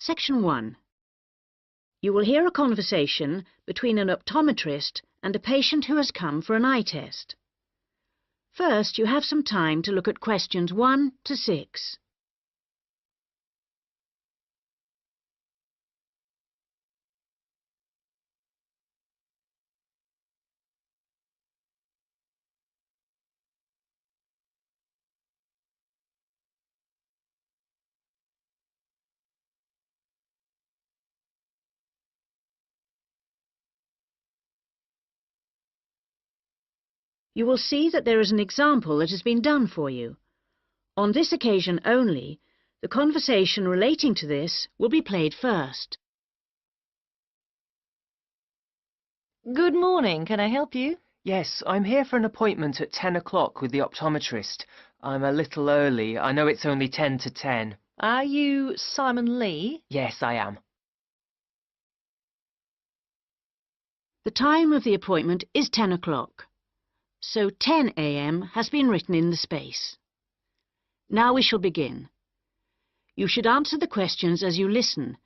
Section 1. You will hear a conversation between an optometrist and a patient who has come for an eye test. First, you have some time to look at questions 1 to 6. You will see that there is an example that has been done for you. On this occasion only, the conversation relating to this will be played first. Good morning. Can I help you? Yes, I'm here for an appointment at 10 o'clock with the optometrist. I'm a little early. I know it's only 10 to 10. Are you Simon Lee? Yes, I am. The time of the appointment is 10 o'clock, so 10 a.m. has been written in the space. Now we shall begin. You should answer the questions as you listen,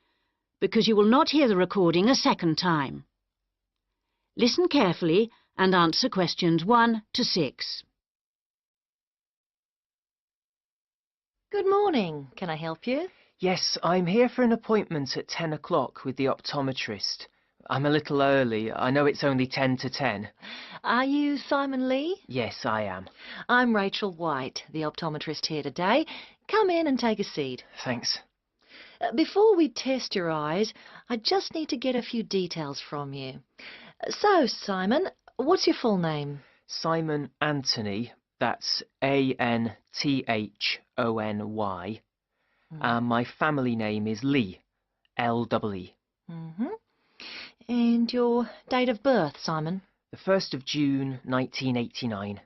because you will not hear the recording a second time. Listen carefully and answer questions 1 to 6. Good morning. Can I help you? Yes, I'm here for an appointment at 10 o'clock with the optometrist. I'm a little early. I know it's only 10 to 10. Are you Simon Lee? Yes, I am. I'm Rachel White, the optometrist here today. Come in and take a seat. Thanks. Before we test your eyes, I just need to get a few details from you. So, Simon, what's your full name? Simon Anthony. That's A-N-T-H-O-N-Y. And my family name is Lee. L-E-E. Mm-hmm. And your date of birth, Simon? The 1st of June, 1989.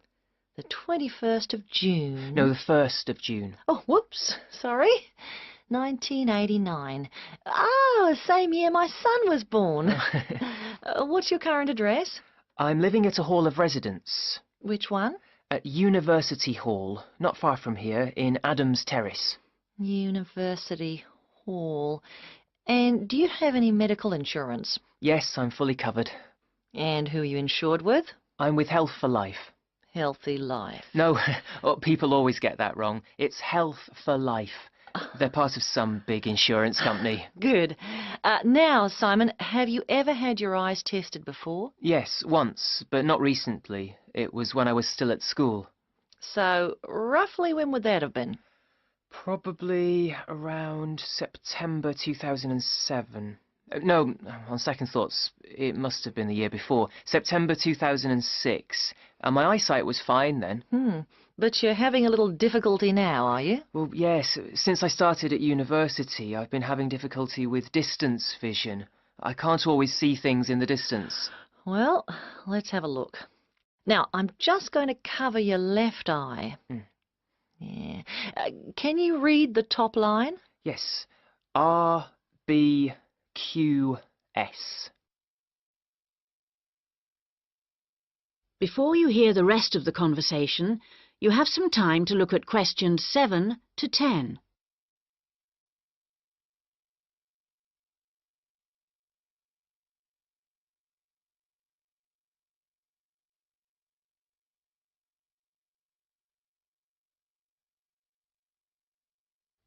The 21st of June? No, the 1st of June. Oh, whoops, sorry. 1989. Ah, same year my son was born. What's your current address? I'm living at a hall of residence. Which one? At University Hall, not far from here, in Adams Terrace. University Hall. And do you have any medical insurance? Yes, I'm fully covered. And who are you insured with? I'm with Health for Life. Healthy Life. No, people always get that wrong. It's Health for Life. They're part of some big insurance company. Good. Now, Simon, have you ever had your eyes tested before? Yes, once, but not recently. It was when I was still at school. So, roughly when would that have been? Probably around September 2007. No, on second thoughts, it must have been the year before. September 2006. And my eyesight was fine then. But you're having a little difficulty now, are you? Well, yes. Since I started at university, I've been having difficulty with distance vision. I can't always see things in the distance. Well, let's have a look. Now, I'm just going to cover your left eye. Yeah. Can you read the top line? Yes. R-B-Q-S. Before you hear the rest of the conversation, you have some time to look at questions 7 to 10.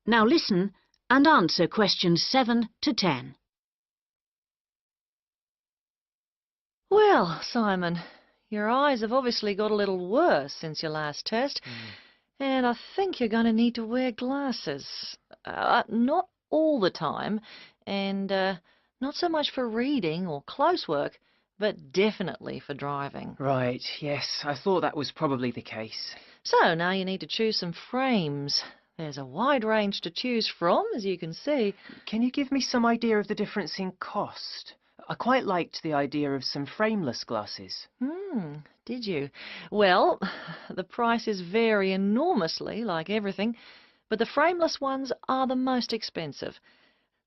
Now listen and answer questions 7 to 10. Well, Simon, your eyes have obviously got a little worse since your last test, and I think you're going to need to wear glasses. Not all the time, and not so much for reading or close work, but definitely for driving. Right, yes, I thought that was probably the case. So now you need to choose some frames. There's a wide range to choose from, as you can see. Can you give me some idea of the difference in cost? I quite liked the idea of some frameless glasses. Did you? Well, the prices vary enormously, like everything, but the frameless ones are the most expensive.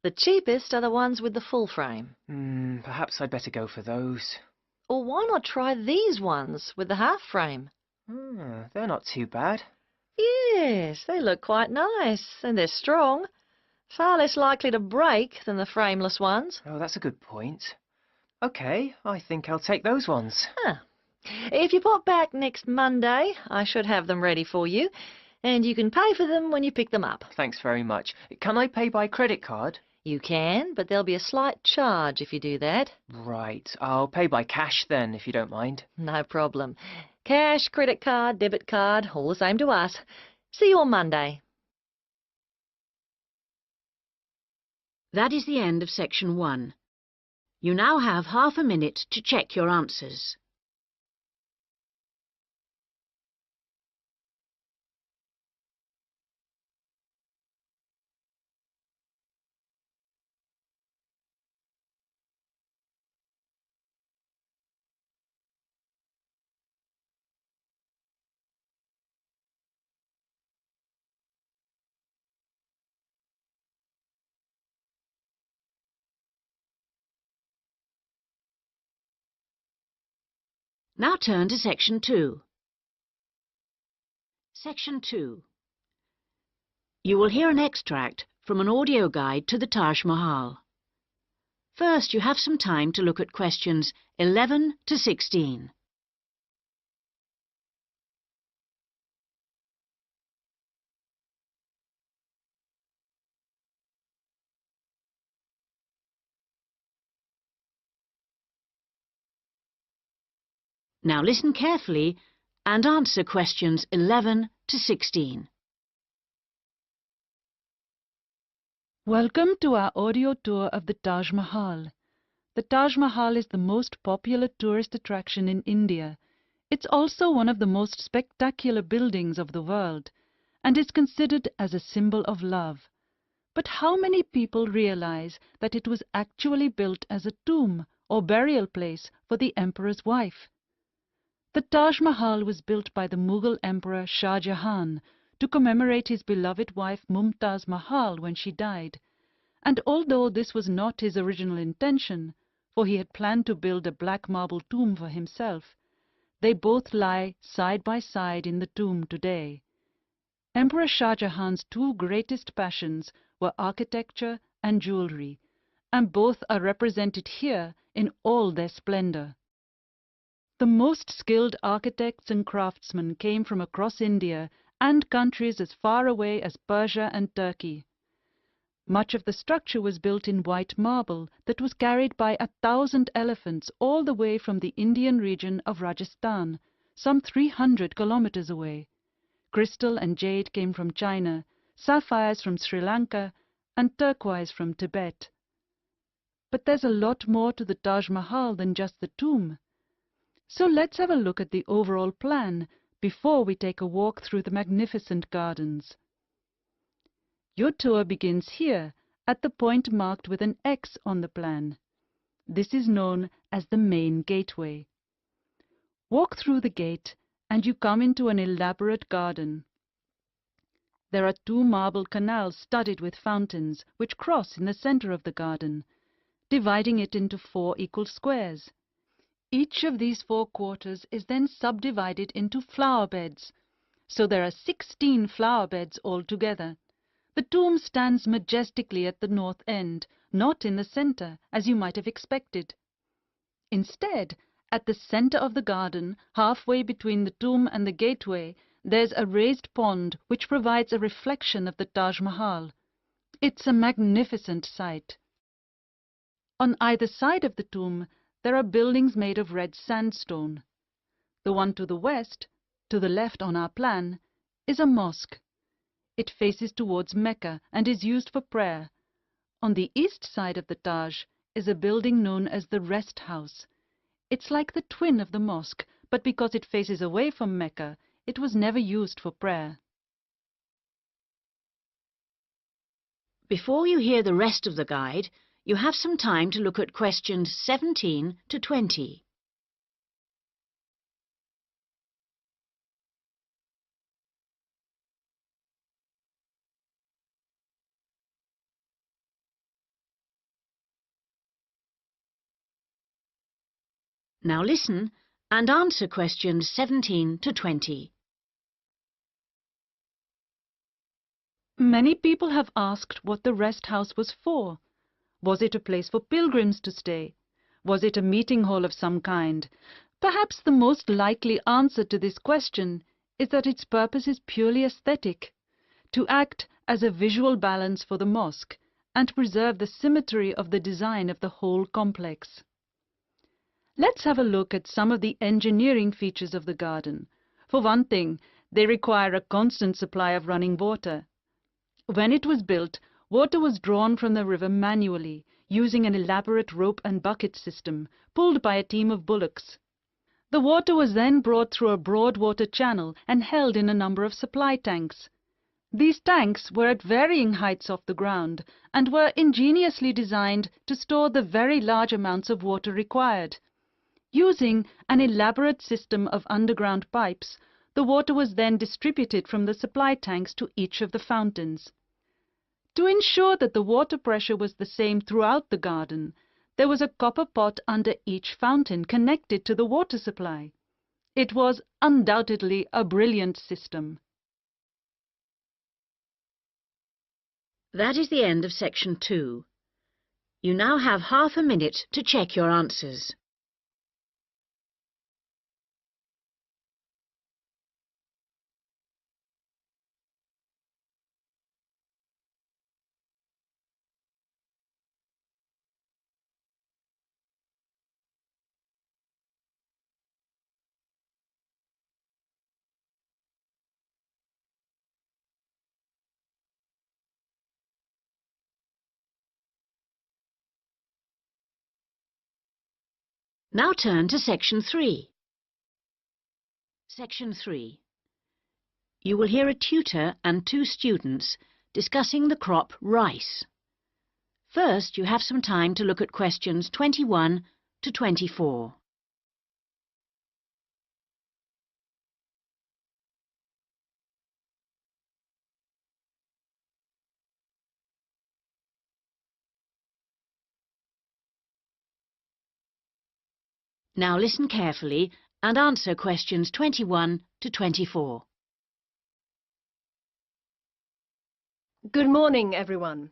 The cheapest are the ones with the full frame. Perhaps I'd better go for those. Or why not try these ones with the half frame? They're not too bad. Yes, they look quite nice, and they're strong. Far less likely to break than the frameless ones. Oh, that's a good point. Okay, I think I'll take those ones. Huh. If you pop back next Monday, I should have them ready for you, and you can pay for them when you pick them up. Thanks very much. Can I pay by credit card? You can, but there'll be a slight charge if you do that. Right, I'll pay by cash then, if you don't mind. No problem. Cash, credit card, debit card, all the same to us. See you on Monday. That is the end of section 1. You now have half a minute to check your answers. Now turn to section 2. Section 2. You will hear an extract from an audio guide to the Taj Mahal. First, you have some time to look at questions 11 to 16. Now listen carefully and answer questions 11 to 16. Welcome to our audio tour of the Taj Mahal. The Taj Mahal is the most popular tourist attraction in India. It's also one of the most spectacular buildings of the world and is considered as a symbol of love. But how many people realize that it was actually built as a tomb or burial place for the emperor's wife? The Taj Mahal was built by the Mughal Emperor Shah Jahan to commemorate his beloved wife Mumtaz Mahal when she died. And although this was not his original intention, for he had planned to build a black marble tomb for himself, they both lie side by side in the tomb today. Emperor Shah Jahan's two greatest passions were architecture and jewelry, and both are represented here in all their splendor. The most skilled architects and craftsmen came from across India and countries as far away as Persia and Turkey. Much of the structure was built in white marble that was carried by 1,000 elephants all the way from the Indian region of Rajasthan, some 300 kilometers away. Crystal and jade came from China, sapphires from Sri Lanka, and turquoise from Tibet. But there's a lot more to the Taj Mahal than just the tomb. So let's have a look at the overall plan before we take a walk through the magnificent gardens. Your tour begins here, at the point marked with an X on the plan. This is known as the main gateway. Walk through the gate and you come into an elaborate garden. There are two marble canals studded with fountains which cross in the center of the garden, dividing it into 4 equal squares. Each of these 4 quarters is then subdivided into flower beds, so there are 16 flower beds altogether. The tomb stands majestically at the north end, not in the center, as you might have expected. Instead, at the center of the garden, halfway between the tomb and the gateway, there's a raised pond which provides a reflection of the Taj Mahal. It's a magnificent sight. On either side of the tomb, there are buildings made of red sandstone. The one to the west, to the left on our plan, is a mosque. It faces towards Mecca and is used for prayer. On the east side of the Taj is a building known as the Rest House. It's like the twin of the mosque, but because it faces away from Mecca, it was never used for prayer. Before you hear the rest of the guide, you have some time to look at questions 17 to 20. Now listen and answer questions 17 to 20. Many people have asked what the rest house was for. Was it a place for pilgrims to stay? Was it a meeting hall of some kind? Perhaps the most likely answer to this question is that its purpose is purely aesthetic, to act as a visual balance for the mosque and preserve the symmetry of the design of the whole complex. Let's have a look at some of the engineering features of the garden. For one thing, they require a constant supply of running water. When it was built, water was drawn from the river manually, using an elaborate rope and bucket system, pulled by a team of bullocks. The water was then brought through a broad water channel and held in a number of supply tanks. These tanks were at varying heights off the ground and were ingeniously designed to store the very large amounts of water required. Using an elaborate system of underground pipes, the water was then distributed from the supply tanks to each of the fountains. To ensure that the water pressure was the same throughout the garden, there was a copper pot under each fountain connected to the water supply. It was undoubtedly a brilliant system. That is the end of section 2. You now have half a minute to check your answers. Now turn to section 3. Section 3. You will hear a tutor and 2 students discussing the crop rice. First, you have some time to look at questions 21 to 24. Now listen carefully and answer questions 21 to 24. Good morning, everyone.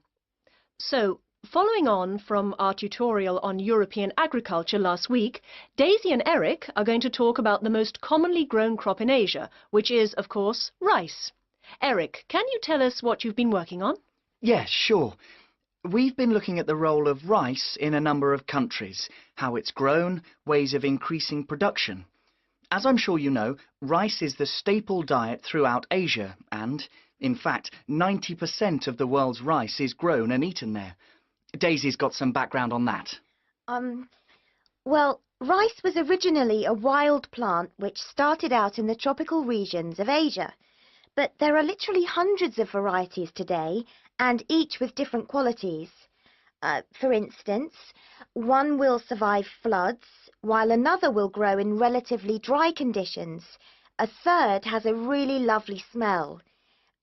So, following on from our tutorial on European agriculture last week, Daisy and Eric are going to talk about the most commonly grown crop in Asia, which is, of course, rice. Eric, can you tell us what you've been working on? Yes, sure. We've been looking at the role of rice in a number of countries, how it's grown, ways of increasing production. As I'm sure you know, rice is the staple diet throughout Asia and, in fact, 90% of the world's rice is grown and eaten there. Daisy's got some background on that. Well, rice was originally a wild plant which started out in the tropical regions of Asia. But there are literally hundreds of varieties today, and each with different qualities. For instance, one will survive floods, while another will grow in relatively dry conditions. A third has a really lovely smell.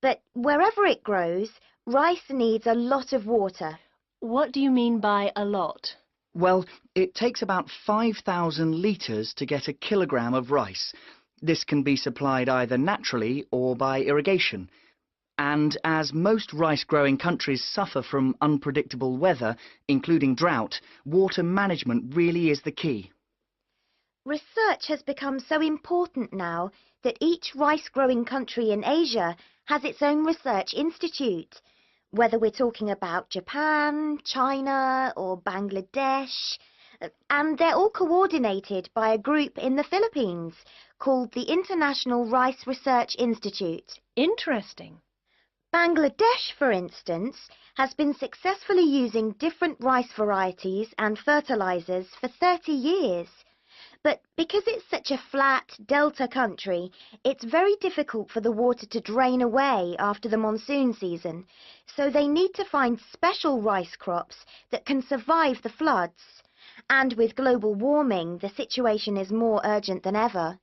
But wherever it grows, rice needs a lot of water. What do you mean by a lot? Well, it takes about 5,000 litres to get a kilogram of rice. This can be supplied either naturally or by irrigation. And as most rice-growing countries suffer from unpredictable weather, including drought, water management really is the key. Research has become so important now that each rice-growing country in Asia has its own research institute. Whether we're talking about Japan, China or Bangladesh, and they're all coordinated by a group in the Philippines called the International Rice Research Institute. Interesting. Bangladesh, for instance, has been successfully using different rice varieties and fertilizers for 30 years. But because it's such a flat delta country, it's very difficult for the water to drain away after the monsoon season, so they need to find special rice crops that can survive the floods. And with global warming, the situation is more urgent than ever.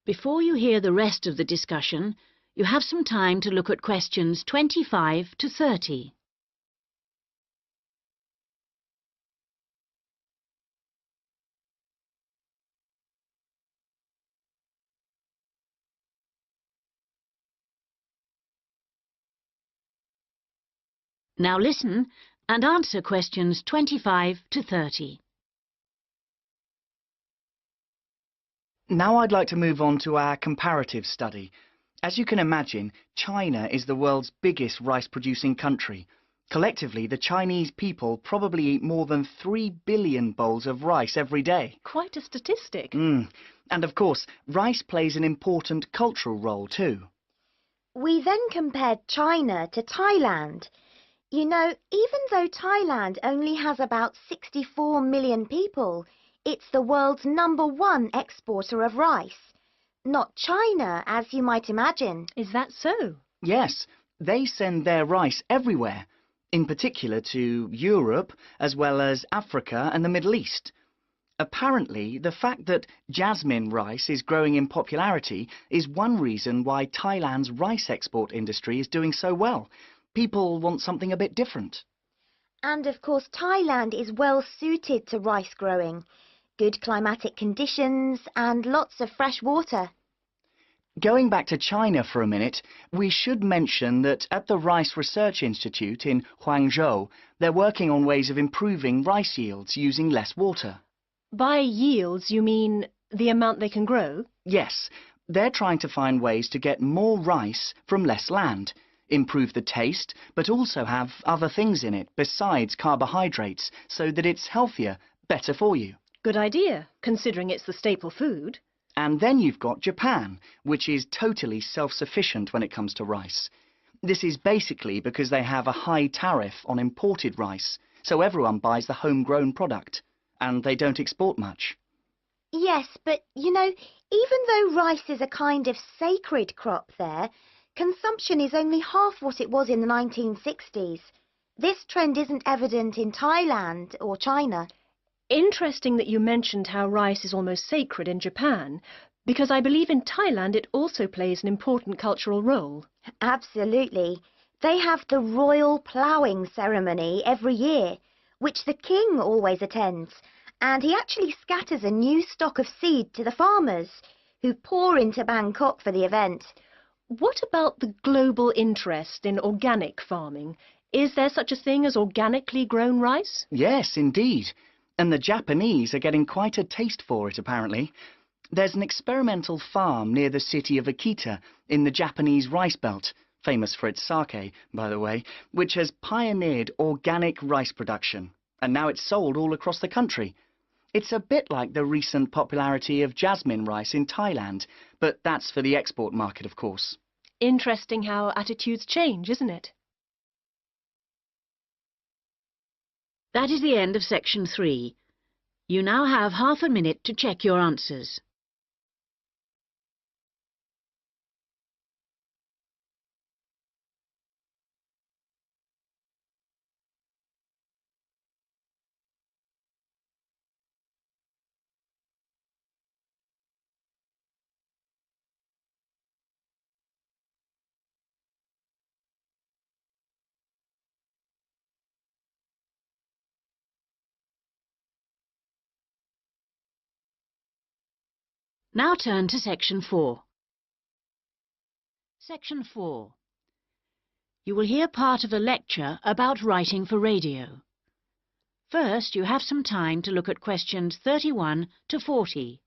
Before you hear the rest of the discussion, you have some time to look at questions 25 to 30. Now listen and answer questions 25 to 30. Now I'd like to move on to our comparative study. As you can imagine, China is the world's biggest rice-producing country. Collectively, the Chinese people probably eat more than 3 billion bowls of rice every day. Quite a statistic. And of course, rice plays an important cultural role too. We then compared China to Thailand. You know, even though Thailand only has about 64 million people, it's the world's #1 exporter of rice. Not China, as you might imagine. Is that so? Yes, they send their rice everywhere, in particular to Europe, as well as Africa and the Middle East. Apparently, the fact that jasmine rice is growing in popularity is one reason why Thailand's rice export industry is doing so well. People want something a bit different. And of course, Thailand is well suited to rice growing. Good climatic conditions and lots of fresh water. Going back to China for a minute, we should mention that at the Rice Research Institute in Huangzhou, they're working on ways of improving rice yields using less water. By yields, you mean the amount they can grow? Yes, they're trying to find ways to get more rice from less land, improve the taste, but also have other things in it besides carbohydrates, so that it's healthier, better for you. Good idea, considering it's the staple food. And then you've got Japan, which is totally self-sufficient when it comes to rice. This is basically because they have a high tariff on imported rice, so everyone buys the homegrown product, and they don't export much. Yes, but you know, even though rice is a kind of sacred crop there, consumption is only half what it was in the 1960s. This trend isn't evident in Thailand or China. Interesting that you mentioned how rice is almost sacred in Japan, because I believe in Thailand it also plays an important cultural role. Absolutely. They have the royal ploughing ceremony every year, which the king always attends, and he actually scatters a new stock of seed to the farmers, who pour into Bangkok for the event. What about the global interest in organic farming? Is there such a thing as organically grown rice? Yes, indeed. And the Japanese are getting quite a taste for it, apparently. There's an experimental farm near the city of Akita in the Japanese rice belt, famous for its sake, by the way, which has pioneered organic rice production, and now it's sold all across the country. It's a bit like the recent popularity of jasmine rice in Thailand, but that's for the export market, of course. Interesting how attitudes change, isn't it? That is the end of section 3. You now have half a minute to check your answers. Now turn to section 4. Section 4. You will hear part of a lecture about writing for radio. First, you have some time to look at questions 31 to 40.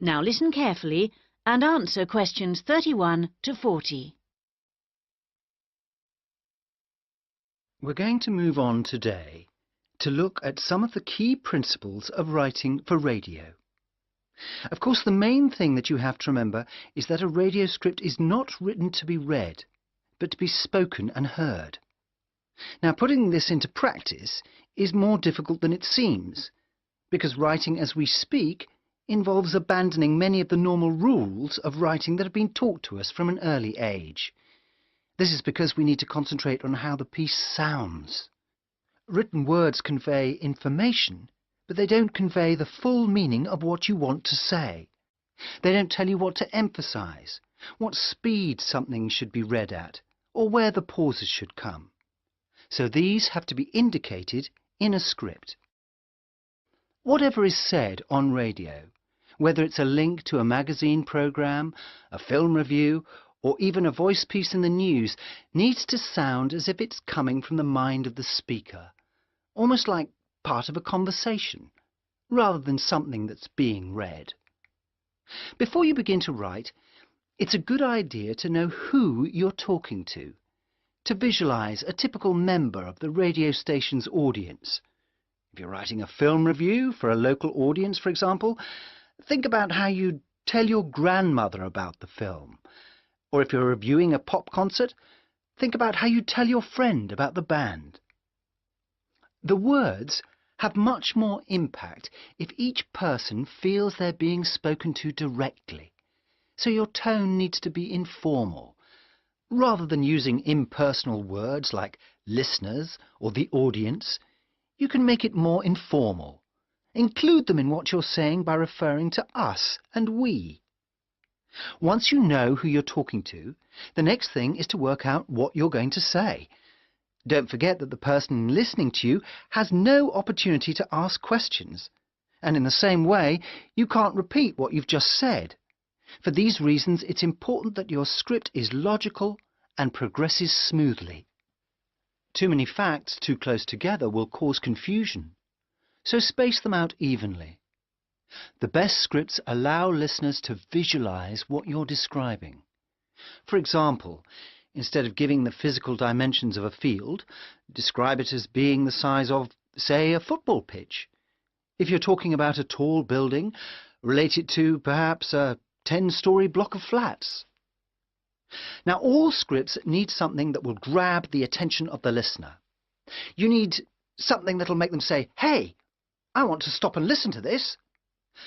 Now listen carefully and answer questions 31 to 40. We're going to move on today to look at some of the key principles of writing for radio. Of course, the main thing that you have to remember is that a radio script is not written to be read, but to be spoken and heard. Now, putting this into practice is more difficult than it seems, because writing as we speak involves abandoning many of the normal rules of writing that have been taught to us from an early age. This is because we need to concentrate on how the piece sounds. Written words convey information, but they don't convey the full meaning of what you want to say. They don't tell you what to emphasize, what speed something should be read at, or where the pauses should come. So these have to be indicated in a script. Whatever is said on radio, whether it's a link to a magazine program, a film review, or even a voice piece in the news, needs to sound as if it's coming from the mind of the speaker, almost like part of a conversation, rather than something that's being read. Before you begin to write, it's a good idea to know who you're talking to visualize a typical member of the radio station's audience. If you're writing a film review for a local audience, for example, think about how you'd tell your grandmother about the film. Or if you're reviewing a pop concert, think about how you'd tell your friend about the band. The words have much more impact if each person feels they're being spoken to directly. So your tone needs to be informal. Rather than using impersonal words like listeners or the audience, you can make it more informal. Include them in what you're saying by referring to us and we. Once you know who you're talking to, the next thing is to work out what you're going to say. Don't forget that the person listening to you has no opportunity to ask questions. And in the same way, you can't repeat what you've just said. For these reasons, it's important that your script is logical and progresses smoothly. Too many facts too close together will cause confusion, so space them out evenly. The best scripts allow listeners to visualize what you're describing. For example, instead of giving the physical dimensions of a field, describe it as being the size of, say, a football pitch. If you're talking about a tall building, relate it to perhaps a 10-story block of flats. Now, all scripts need something that will grab the attention of the listener. You need something that'll make them say, "Hey, I want to stop and listen to this."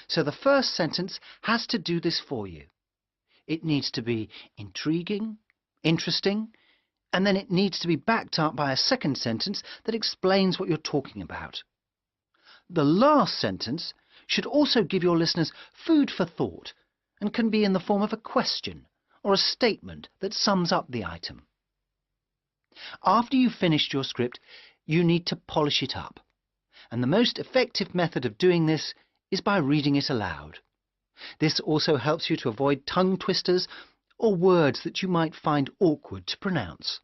So the first sentence has to do this for you. It needs to be intriguing, interesting, and then it needs to be backed up by a second sentence that explains what you're talking about. The last sentence should also give your listeners food for thought and can be in the form of a question or a statement that sums up the item. After you've finished your script, you need to polish it up. And the most effective method of doing this is by reading it aloud. This also helps you to avoid tongue twisters or words that you might find awkward to pronounce.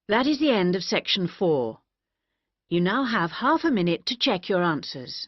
That is the end of section 4. You now have half a minute to check your answers.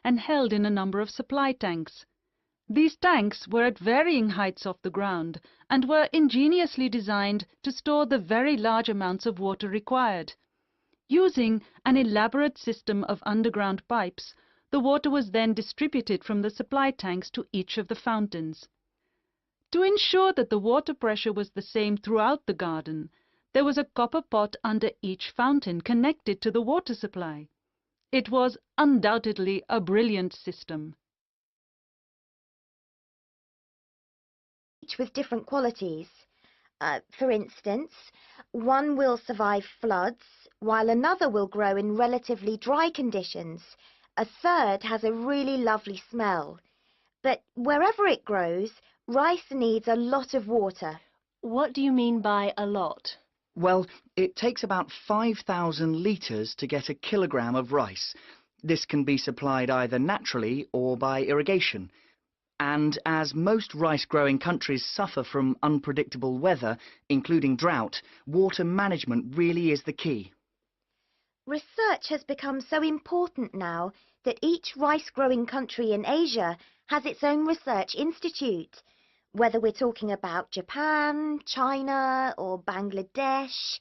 and held in a number of supply tanks. These tanks were at varying heights off the ground and were ingeniously designed to store the very large amounts of water required. Using an elaborate system of underground pipes, the water was then distributed from the supply tanks to each of the fountains. To ensure that the water pressure was the same throughout the garden, there was a copper pot under each fountain connected to the water supply. It was undoubtedly a brilliant system. Each with different qualities. For instance, one will survive floods, while another will grow in relatively dry conditions. A third has a really lovely smell. But wherever it grows, rice needs a lot of water. What do you mean by a lot? Well, it takes about 5,000 litres to get a kilogram of rice. This can be supplied either naturally or by irrigation. And as most rice-growing countries suffer from unpredictable weather, including drought, water management really is the key. Research has become so important now that each rice-growing country in Asia has its own research institute. Whether we're talking about Japan, China or Bangladesh,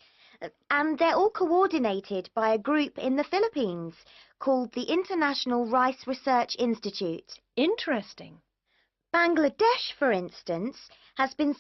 and they're all coordinated by a group in the Philippines called the International Rice Research Institute. Interesting. Bangladesh, for instance, has been